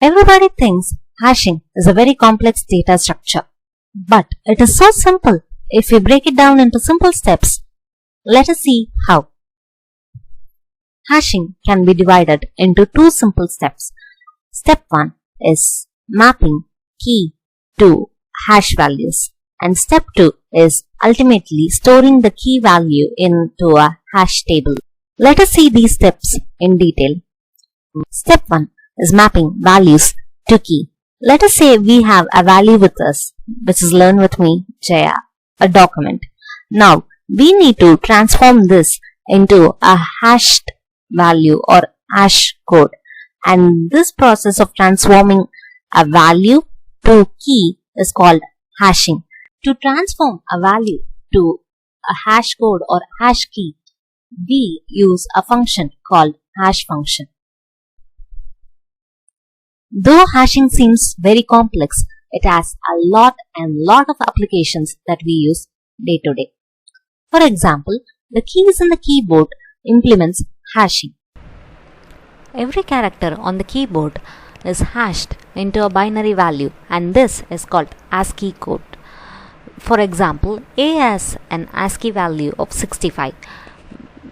Everybody thinks hashing is a very complex data structure, but it is so simple if we break it down into simple steps. Let us see how. Hashing can be divided into two simple steps. Step 1 is mapping key to hash values, and step 2 is ultimately storing the key value into a hash table. Let us see these steps in detail. Step 1 is mapping values to key. Let us say we have a value with us, which is learn with me, Jeya, a document. Now, we need to transform this into a hashed value or hash code. And this process of transforming a value to key is called hashing. To transform a value to a hash code or hash key, we use a function called hash function. Though hashing seems very complex, it has a lot of applications that we use day to day. For example, the keys in the keyboard implements hashing. Every character on the keyboard is hashed into a binary value, and this is called ASCII code. For example, A has an ASCII value of 65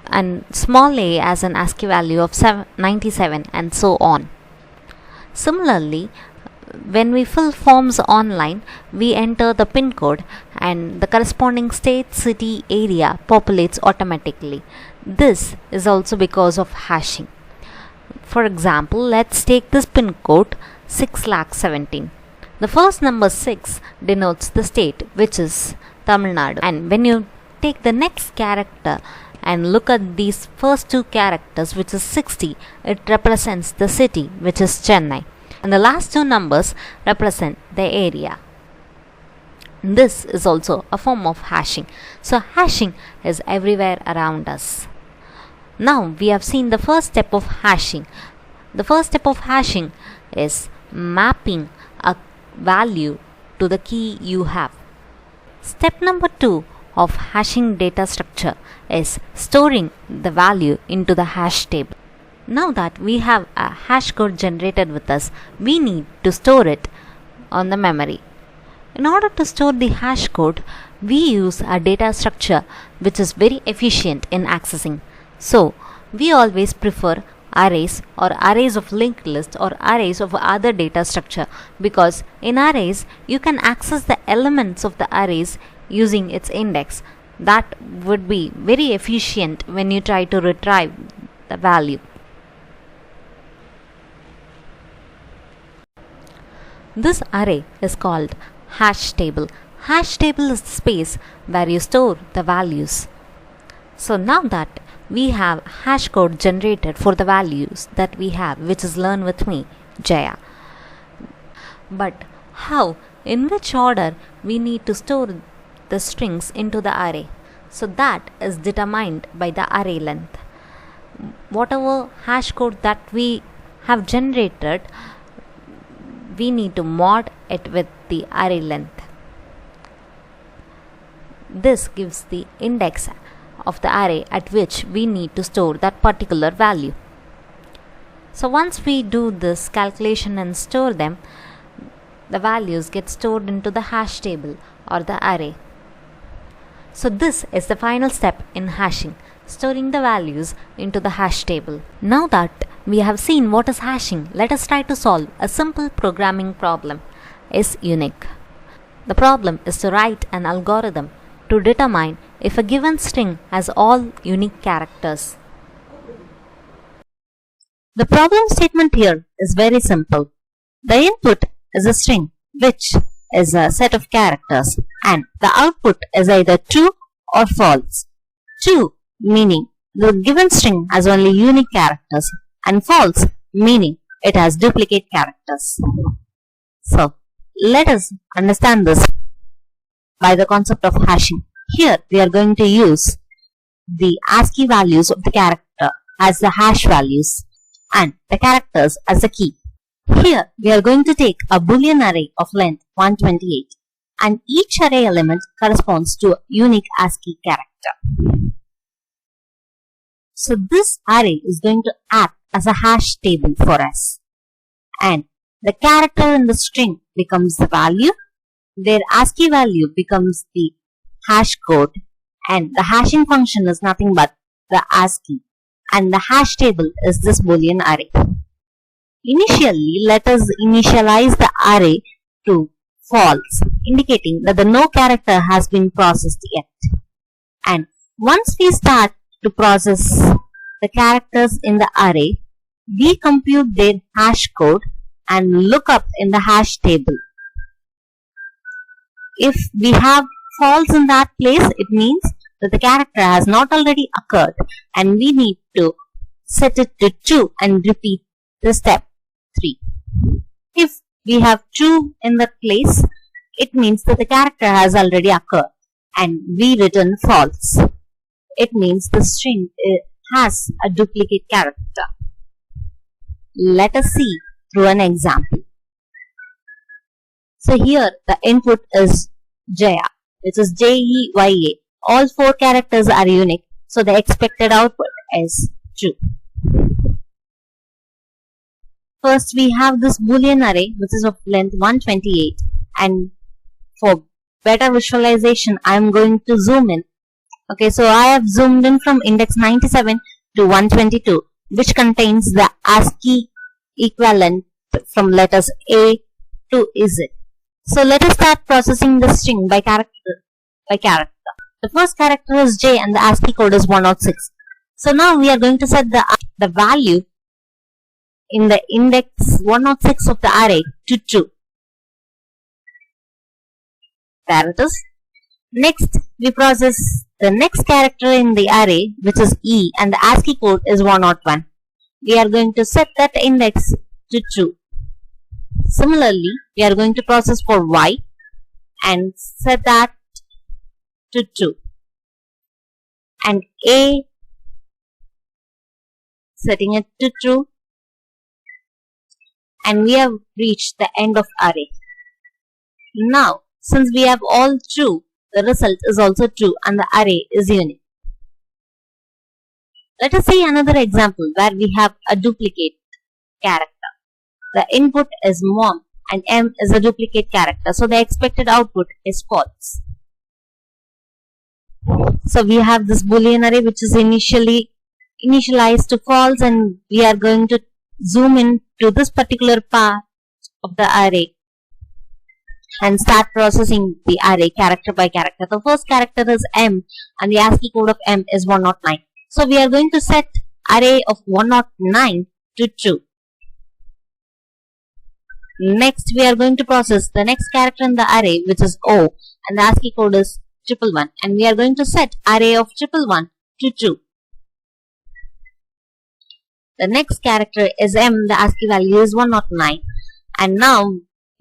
and small a has an ASCII value of 97 and so on. Similarly, when we fill forms online, we enter the PIN code and the corresponding state, city, area populates automatically. This is also because of hashing. For example, let's take this PIN code 6,17,000. The first number 6 denotes the state, which is Tamil Nadu. And when you take the next character and look at these first two characters, which is 60, it represents the city, which is Chennai. And the last two numbers represent the area. This is also a form of hashing. So hashing is everywhere around us. Now we have seen the first step of hashing. The first step of hashing is mapping a value to the key you have. Step number 2 of hashing data structure is storing the value into the hash table. Now that we have a hash code generated with us, we need to store it on the memory. In order to store the hash code, we use a data structure which is very efficient in accessing. So, we always prefer arrays or arrays of linked list or arrays of other data structure, because in arrays you can access the elements of the arrays using its index. That would be very efficient when you try to retrieve the value. This array is called hash table. Hash table is the space where you store the values. So now that we have hash code generated for the values that we have, which is learn with me, Jeya. But how, in which order we need to store the strings into the array? So that is determined by the array length. Whatever hash code that we have generated, we need to mod it with the array length. This gives the index of the array at which we need to store that particular value. So once we do this calculation and store them, the values get stored into the hash table or the array. So this is the final step in hashing, storing the values into the hash table. Now that we have seen what is hashing, let us try to solve a simple programming problem. Is unique. The problem is to write an algorithm to determine if a given string has all unique characters. The problem statement here is very simple. The input is a string, which is a set of characters, and the output is either true or false. True meaning the given string has only unique characters, and false meaning it has duplicate characters. So, let us understand this by the concept of hashing. Here we are going to use the ASCII values of the character as the hash values and the characters as the key. Here we are going to take a boolean array of length 128, and each array element corresponds to a unique ASCII character. So this array is going to act as a hash table for us, and the character in the string becomes the value, their ASCII value becomes the hash code, and the hashing function is nothing but the ASCII, and the hash table is this Boolean array. Initially, let us initialize the array to false, indicating that the no character has been processed yet. And once we start to process the characters in the array, we compute their hash code and look up in the hash table. If we have false in that place, it means that the character has not already occurred and we need to set it to true and repeat the step 3. If we have true in that place, it means that the character has already occurred and we return false. It means the string has a duplicate character. Let us see through an example. So here the input is Jeya, which is Jeya. All 4 characters are unique, so the expected output is true. First we have this Boolean array which is of length 128, and for better visualization I am going to zoom in. Okay, so I have zoomed in from index 97 to 122, which contains the ASCII equivalent from letters A to Z. So let us start processing the string by character. The first character is J and the ASCII code is 106. So now we are going to set the value in the index 106 of the array to true. There it is. Next, we process the next character in the array, which is E, and the ASCII code is 101. We are going to set that index to true. Similarly, we are going to process for Y and set that to true. And A, setting it to true. And we have reached the end of array. Now, since we have all true, the result is also true and the array is unique. Let us see another example where we have a duplicate character. The input is mom and M is a duplicate character, so the expected output is false. So we have this Boolean array which is initialized to false, and we are going to zoom in to this particular part of the array and start processing the array character by character. The first character is M and the ASCII code of M is 109. So we are going to set array of 109 to true. Next we are going to process the next character in the array, which is O, and the ASCII code is 111, and we are going to set array of 111 to true. The next character is M, the ASCII value is 109, and now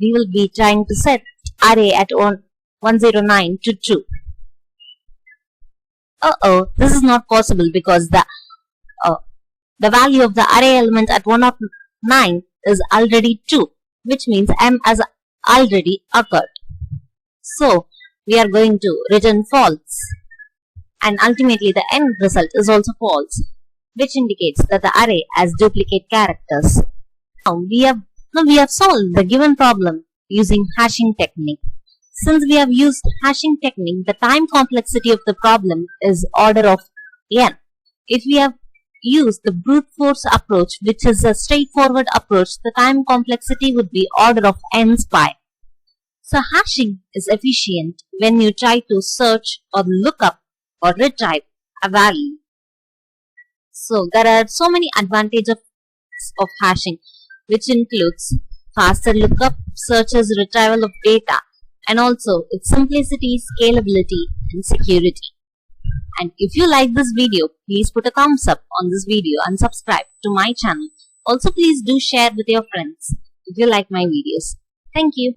we will be trying to set array at 109 to true. This is not possible because the value of the array element at 109 is already 2, which means M has already occurred. So we are going to return false, and ultimately the end result is also false, which indicates that the array has duplicate characters. Now we have solved the given problem using hashing technique. Since we have used hashing technique, the time complexity of the problem is order of n. If we have used the brute force approach, which is a straightforward approach, the time complexity would be order of n pi. So hashing is efficient when you try to search or look up or retrieve a value. So there are so many advantages of hashing, which includes faster lookup, searches, retrieval of data, and also its simplicity, scalability, and security. And if you like this video, please put a thumbs up on this video and subscribe to my channel. Also, please do share with your friends if you like my videos. Thank you.